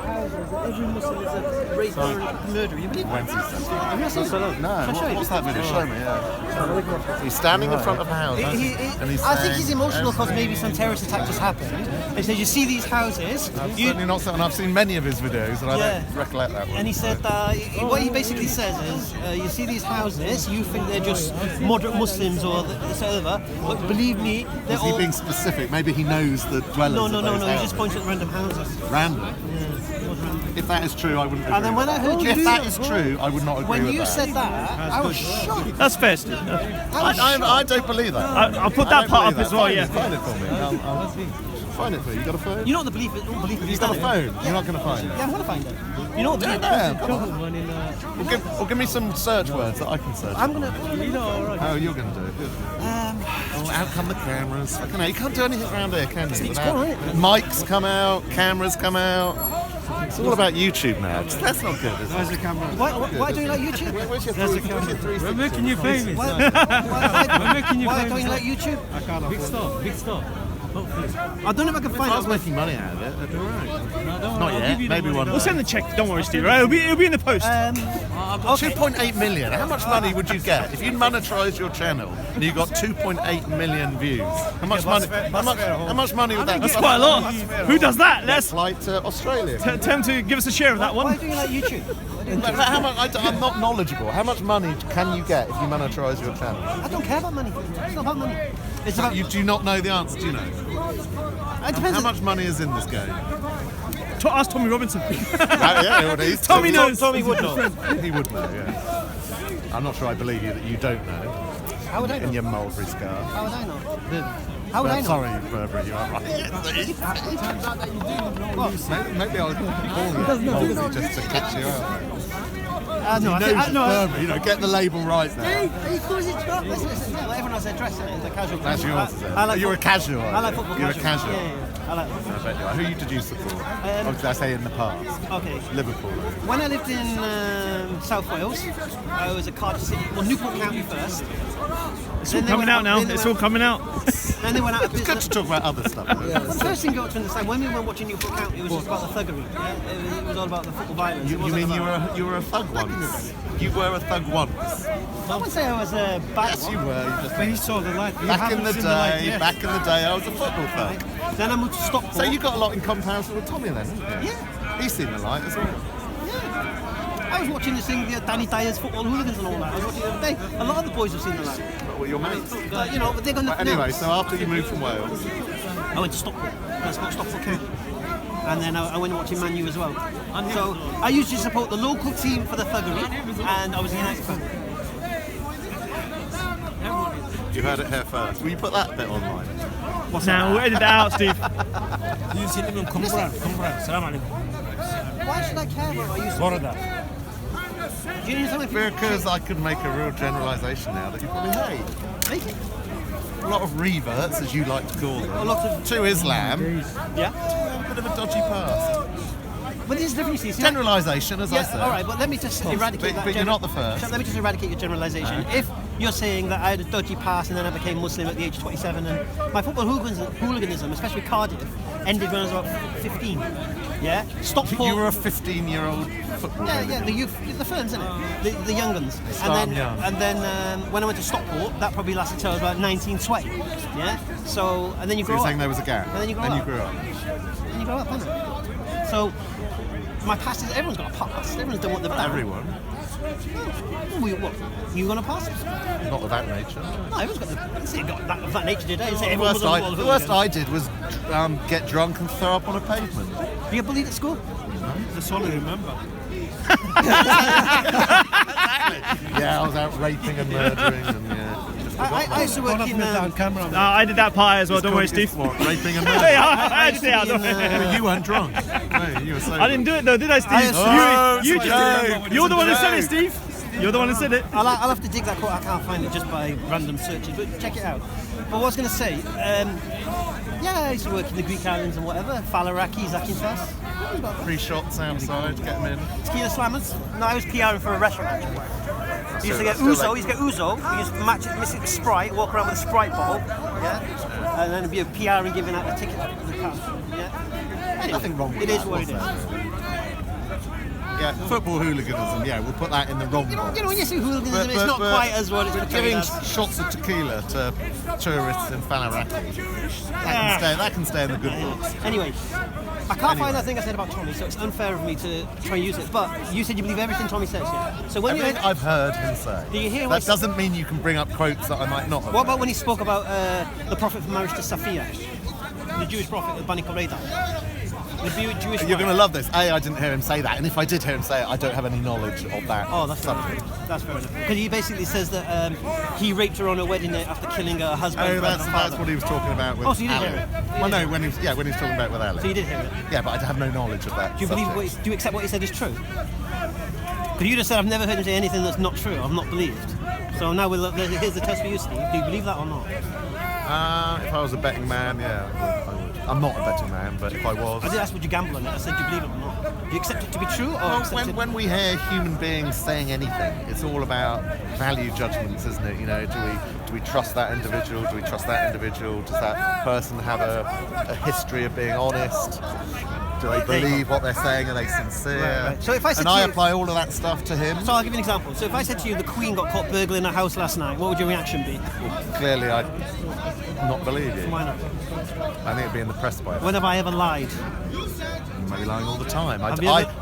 houses that every Muslim is a raper and murderer. You believe that? Have you not seen it? No. What's that video? Show me. Yeah. He's standing in front of a house, and he's I think he's emotional because maybe some terrorist attack just happened. He said, "You see these houses?" Certainly not. And I've seen many of his videos, and I don't recollect that one. And he said what he basically says is, "You see these houses? You think they're just moderate Muslims or whatever, but believe me, they're all." Is he being specific? Maybe he knows the dwellers. No. Of those He just points at random houses. Random. Yeah. If that is true, I wouldn't agree. And then when I heard you if that is true, I would not agree when with you that. said that, I was shocked. That's fair, Steve. I don't believe that. I'll put that part up as well, yeah. Find it for me. I'll find it for you. You got a phone? You know what the belief is? You've got a phone. Yeah. You're not going to find it. Yeah, I'm going to find it. You know what the belief is? Well, give me some search words that I can search. I'm going to... Oh, you're going to do it. Good. Out come the cameras. Fucking hell, you can't do anything around here, can you? Mics come out, cameras come out. It's all about YouTube now. That's not good, is it? There's the camera. Why do you like YouTube? Where's your There's the camera. We're making you famous. Why don't you like YouTube? I can't. Big star. Hopefully. I don't know if I can find I was it. making money out of it. That'd be all right. Not yet. Maybe one. We'll send the check. Don't worry, Steve. Right? It'll be in the post. 2.8 million. How much money would you get if you monetized your channel and you got 2.8 million views? How much money? How much money would that? That's quite a lot. Who does that? Let's flight to Australia. tell him to give us a share of that Why one. do you like YouTube? How much? I'm not knowledgeable. How much money can you get if you monetize your channel? I don't care about money. It's not about money. It's about... You do not know the answer, do you know? It depends. How much money is in this game? Ask Tommy Robinson. Tommy knows. Tommy would know. He would know, yeah. I'm not sure I believe you that you don't know. How would I know? In your Mulberry scar. How would I know? How would I know? Sorry, Burberry, you are right. Maybe I'll call you Mulberry just to catch you out. No, Burberry, you know, get the label right now. Hey, of course it's not. Listen, everyone has their dress in it. The casual. That's yours, is it? I like You're a casual. I like football You're casual. a casual. Yeah. I like I bet you are. Who did you support? Did I say in the past? Okay. Liverpool. When I lived in South Wales, I was at Cardiff City, Newport County first. It's all coming out now. It's all coming out. Then they went out of It's good business. to talk about other stuff. Well, the first thing you got to understand, when we were watching Newport County, it was just about the thuggery. Yeah? It was all about the football violence. You mean you were a thug once? You were a thug once. I wouldn't say I was a bad Yes, one. you were. You just But he saw the light. back in the day, I was a football thug. Then I moved to Stockport. So you got a lot in comparison with Tommy then, haven't you? Yeah. He's seen the light as well. I was watching this thing, Danny Dyer's Football Hooligans and all that. I was watching it the other day. A lot of the boys have seen the light. But were your mates? You know, but they're going to... Anyway, so after you moved from Wales, I went to Stockport. I support Stockport County. And then I went watching Man U as well. So I usually support the local team for the thuggery, and I was a United fan. you heard it here first. Will you put that bit online? Now we'll edit that out, Steve. You see him come around. Salam alaikum. Why should I care about what I used to Florida. do? You need something for Because I could make a real generalisation now that you probably hate. Make it. A lot of reverts, as you like to call them, A lot of... to Islam, Yeah? a bit of a dodgy past. But this is different, you see. Generalisation, as I said. all right, but let me just eradicate that. But you're not the first. Let me just eradicate your generalisation. If you're saying that I had a dodgy past and then I became Muslim at the age of 27, and my football hooliganism, especially Cardiff, ended when I was about 15. Yeah? Stockport. You were a 15-year-old footballer. Yeah, the youth, the firms, isn't it? The young guns. And then when I went to Stockport, that probably lasted till I was about 19, 20. Yeah? So, and then you So grow you're up. saying there was a gap. And then you grow and up. you grew up. And you grow up, isn't it? So, my past is, everyone's got a past. Everyone's done what they've done. Everyone. What? You gonna pass? Not of that nature. No, everyone's got that nature, did I? Say The everyone was on the worst I did was get drunk and throw up on a pavement. Were you bullied at school? That's all I remember. Yeah, I was out raping and murdering and I used to work in... I did that part as well. Don't worry, Steve. What, raping and Hey, murdering? I did it out. But you weren't drunk. No, you were sober. I didn't do it though, did I, Steve? You're the one who said it, Steve. You're the one who said it. I'll have to dig that quote. I can't find it just by random searches, but check it out. But what I was going to say, I used to work in the Greek islands and whatever. Falaraki, Zakynthos. 3 shots outside, get them in. Tequila slammers. No, I was PRing for a restaurant actually. He used to get Ouzo. He used to get Ouzo. He used to mix it with Sprite, walk around with a Sprite bottle. Yeah. And then be a PR and giving out a ticket to the car. Yeah. Anyway, Nothing wrong with it that. is what it is. yeah, football hooliganism. Yeah, we'll put that in the wrong box. When you say hooliganism, it's not quite as what it's portrayed giving as. shots of tequila to tourists in Falaraki. That can stay in the good books. Anyway, I can't find that thing I said about Tommy, so it's unfair of me to try and use it. But you said you believe everything Tommy says, yeah? So when Everything I've heard him say. Do you hear what that doesn't mean you can bring up quotes that I might not have. What about when he spoke about the prophet for marriage to Safiya? The Jewish prophet of Bani Qurayza? The Jewish You're going to love this. I didn't hear him say that, and if I did hear him say it, I don't have any knowledge of that. Oh, that's subject. That's fair enough. Because he basically says that he raped her on her wedding night after killing her husband. Oh, that's what he was talking about with Oh, so you did Ali. hear it? Well, no, when he was talking about it with Ali. So you did hear it? Yeah, but I have no knowledge of that. Do you believe? Do you accept what he said is true? Because you just said I've never heard him say anything that's not true. I've not believed. So now here's the test for you, Steve. Do you believe that or not? If I was a betting man, yeah, I would. I'm not a betting man, but if I was... I did ask would you gamble on it. I said, do you believe it or not? Do you accept it to be true or accept it? When we hear human beings saying anything, it's all about value judgments, isn't it? You know, do we trust that individual? Do we trust that individual? Does that person have a history of being honest? Do they believe what they're saying? Are they sincere? Right. So if I said and to I you, apply all of that stuff to him. So I'll give you an example. So if I said to you the Queen got caught burgling her house last night, what would your reaction be? Clearly, I'd not believe you. Why not? I think it'd be in the press by now. When have I ever lied? You may be lying all the time. Have you ever-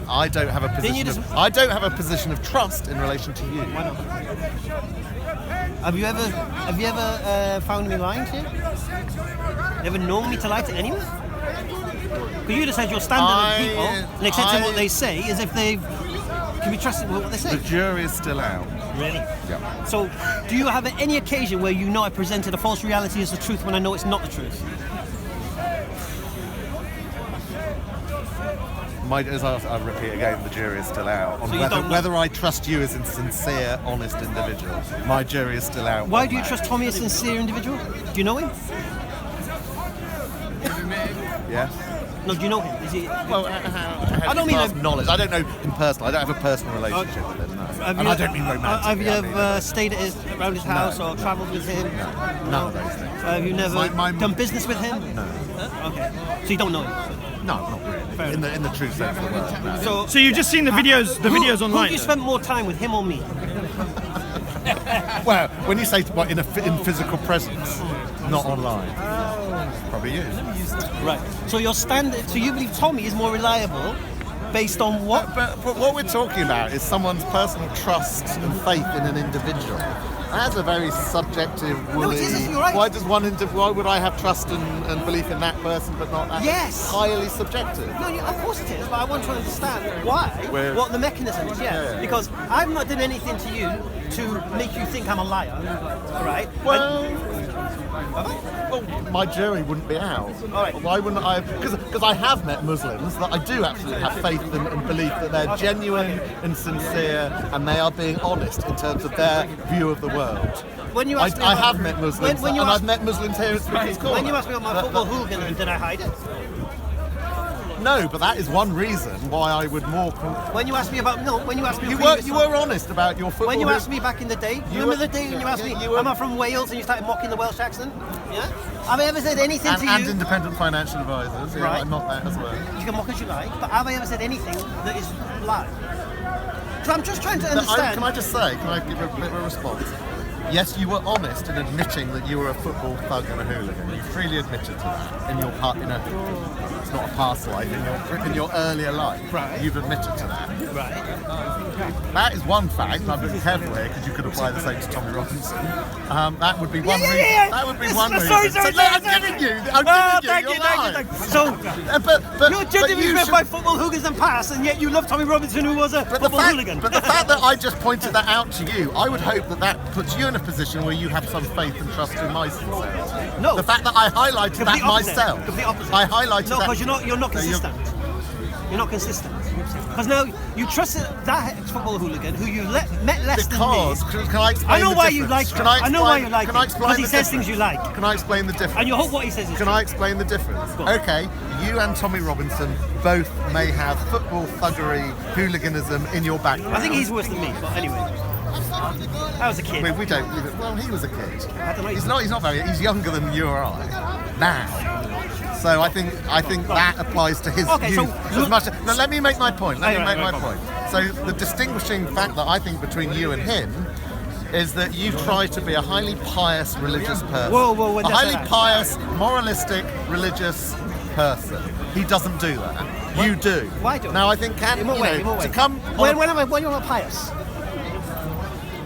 I don't have a position. I don't have a position of trust in relation to you. Why not? Have you ever found me lying to you? You ever known me to lie to anyone? Because you just said your standard of people and accepting what they say as if they can be trusted with what they say. The jury is still out. Really? Yeah. So, do you have any occasion where you know I presented a false reality as the truth when I know it's not the truth? As I'll repeat again, the jury is still out on So you don't know- whether I trust you as a sincere, honest individual. My jury is still out. Why on do you that. trust Tommy as a sincere individual? Do you know him? Yeah. No, do you know him? Is he? Well, I don't mean knowledge. I don't know him personally. I don't have a personal relationship with him. No. And I don't mean romantic. Have you ever stayed around his house or travelled with him? None of those things. Have you never My- done business with him? No. Okay. So you don't know him? No, not really. In the true sense of the word. No. So you've just seen the videos Who online. have you spent more time with, him or me? Well, when you say what, in physical presence, not online, probably you. Right. So your standard. So you believe Tommy is more reliable, based on what? But what we're talking about is someone's personal trust and faith in an individual. That's a very subjective, woolly. No, it isn't. You're right. Why would I have trust and belief in that person, but not that? Yes. Highly subjective. No, of course it is, but I want to understand why, what the mechanism is, Yeah. Because I've not done anything to you to make you think I'm a liar, right? Well, my jury wouldn't be out. All right. Why wouldn't I? Because I have met Muslims that I do absolutely have faith and belief that they're genuine and sincere, and they are being honest in terms of their view of the world. When you ask me I about- have met Muslims, when you and ask- I've met Muslims here at Speaker's Corner. When you asked me about my football hooliganism, did I hide it? No, but that is one reason why I would more. When you asked me about when you asked me, You were honest about your football. When you asked me back in the day, remember the day when you asked me, you were- am I from Wales, and you started mocking the Welsh accent? Yeah. Have I ever said anything to you? and independent financial advisors. Yeah, Right. I'm not that as well. You can mock as you like, but have I ever said anything that is lie? So I'm just trying to understand. Can I just say? Can I give a bit of a response? Yes, you were honest in admitting that you were a football thug and a hooligan. You freely admitted to that in your part. It's not a past life. In your earlier life, Right. You've admitted to that. Right. That is one fact. And I'm being careful here because you could apply the same to Tommy Robinson. That would be one reason. Yeah. That would be Yes, one reason. sorry. So, look, I'm giving you. I'm giving you. Thank you. So But you're judging me you for should- my football hooligans and past, and yet you love Tommy Robinson, who was a football hooligan. But the fact that I just pointed that out to you, I would hope that puts you in a position where you have some faith and trust in my sincerity. No. The fact that I highlighted Complete that opposite. myself. Complete opposite. I highlighted No, that. because you're not No, consistent. You're not consistent. Because now you trusted that ex-football hooligan who you met less Because, than me. can I explain I know the why you difference? like him. I know why you like Can I him. explain Because he the says things difference? you like. Can I explain the difference? And you hope what he says is Can true. I explain the difference? Go on. Okay, you and Tommy Robinson both may have football thuggery, hooliganism in your background. I think he's worse than me, but anyway. I was a kid. We don't. Well, he was a kid. I don't know. He's not very. He's younger than you or I now. So I think that applies to his Okay, so youth as much. Now let me make my point. Let me Right, make right, my point. So the distinguishing fact that I think between you and him is that you try to be a highly pious religious person. Whoa, a that's highly that. pious, moralistic, religious person. He doesn't do that. You do. Why do I? Now I think In what way? In what way? to come When on am I? When you're not pious?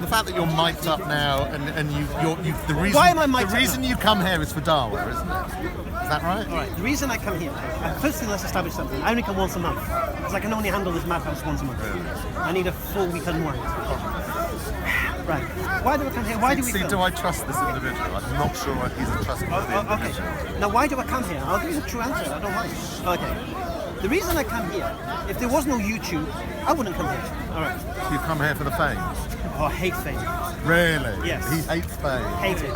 the fact that you're mic'd up now and the reason Why am I mic'd the up reason now? you come here is for Dawah, isn't it? Is that right? All right. The reason I come here, first thing, let's establish something. I only come once a month because I can only handle this madhouse once a month. I need a full week unwind. Right. Why do I come here? Why do we See, film? do I trust this individual? I'm not sure he's a trustworthy individual. Okay. Now, why do I come here? I'll give you the true answer. I don't mind. Okay. The reason I come here, if there was no YouTube, I wouldn't come here. All right. You come here for the fame? Oh, I hate fame. Really? Yes. He hates fame. Hate it.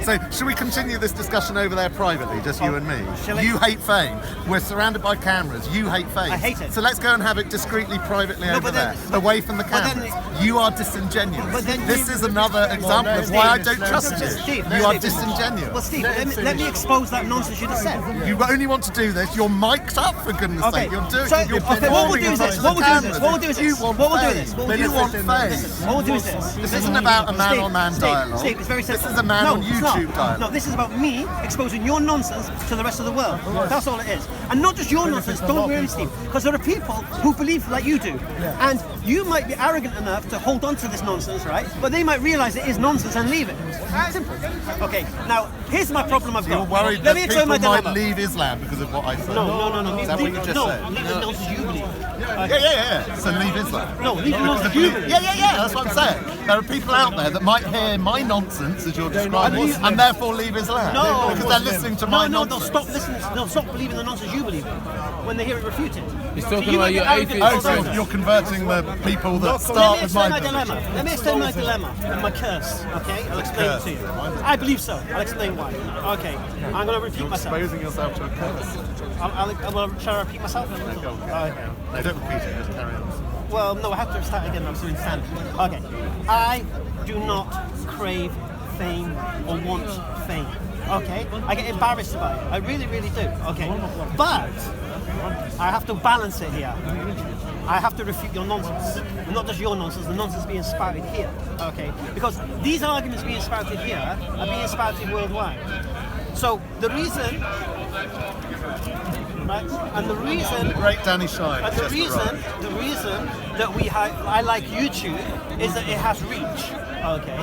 So, should we continue this discussion over there privately, just you and me? Shall I- You hate fame. We're surrounded by cameras. You hate fame. I hate it. So let's go and have it discreetly, privately over but there, then- away from the but then- cameras. You are disingenuous. But then This you- is another example of why I don't trust you. Steve, You are Steve. disingenuous. Well, Steve, let me expose that nonsense you just said. You only want to do this. You're mic'd up, for goodness Okay. sake. You're doing. So, You're okay, what we'll performing do is in this. front What of we'll the do is this. cameras. What we'll do is You this. want What we'll do is fame. this. What we'll You do want is fame. Listen, what we'll do is this. This isn't about a man-on-man dialogue. Steve, it's very simple. This is a man on it's not. YouTube dialogue. No, this is about me exposing your nonsense to the rest of the world. That's all it is. And not just your nonsense, don't worry, Steve, because there are people who believe like you do. And you might be arrogant enough to hold on to this nonsense, right? But they might realize it is nonsense and leave it. Simple. Okay, now, here's my problem I've got. You're worried Let that me explain my people might dilemma. leave Islam because of what I said. No. Is that what you just no, said? leave the nonsense you believe. Yeah. So leave Islam. No, leave the nonsense you believe. Yeah. That's what I'm saying. There are people out there that might hear my nonsense as you're describing, and therefore leave Islam. No, because they're listening to my they'll nonsense. stop listening. They'll stop believing the nonsense you believe in when they hear it refuted. He's So talking you about might be your arrogant atheist to So hold on. you're converting the people that Let start me with my explain my position. dilemma. Let me explain my dilemma and my curse. Okay, I'll explain it to you. I believe so. I'll explain why. Okay, I'm going to repeat myself. Exposing yourself to a curse. Shall I repeat myself? No, don't repeat it. Just carry on. Well, no, I have to start again. I'm doing standard. Okay, I do not crave fame or want fame. Okay, I get embarrassed by it. I really, really do. Okay, but I have to balance it here. I have to refute your nonsense, and not just your nonsense. The nonsense being spouted here. Okay, because these arguments being spouted here are being spouted worldwide. So the reason, right, and the reason. Great Danny Shine. And the just reason, arrived. the reason that I like YouTube is that it has reach. Okay,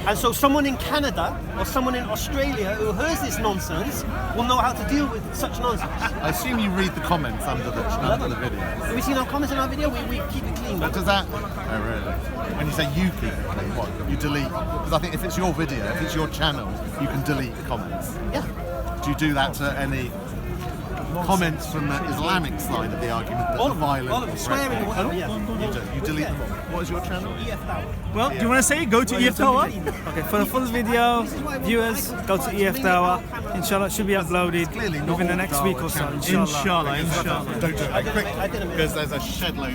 and so someone in Canada or someone in Australia who hears this nonsense will know how to deal with such nonsense. I assume you read the comments under the video. Have you seen our comments in our video? We keep it clean. But does that? Oh really? When you say you keep it clean, what? You delete? Because I think if it's your video, if it's your channel, you can delete comments. Yeah. Do you do that to any comments from the Islamic side of the argument that All are of them. violent? All of them. Swearing or whatever. Yeah. You do. You delete them all. What is your channel? Efdawah. Well, do you want to say go to Efdawah? Okay, for the full video, viewers, go to Efdawah. Inshallah, it should be uploaded Clearly not within the all next Dawah week or so. channels. Inshallah. Don't do it quick I did a minute. because there's a shed load.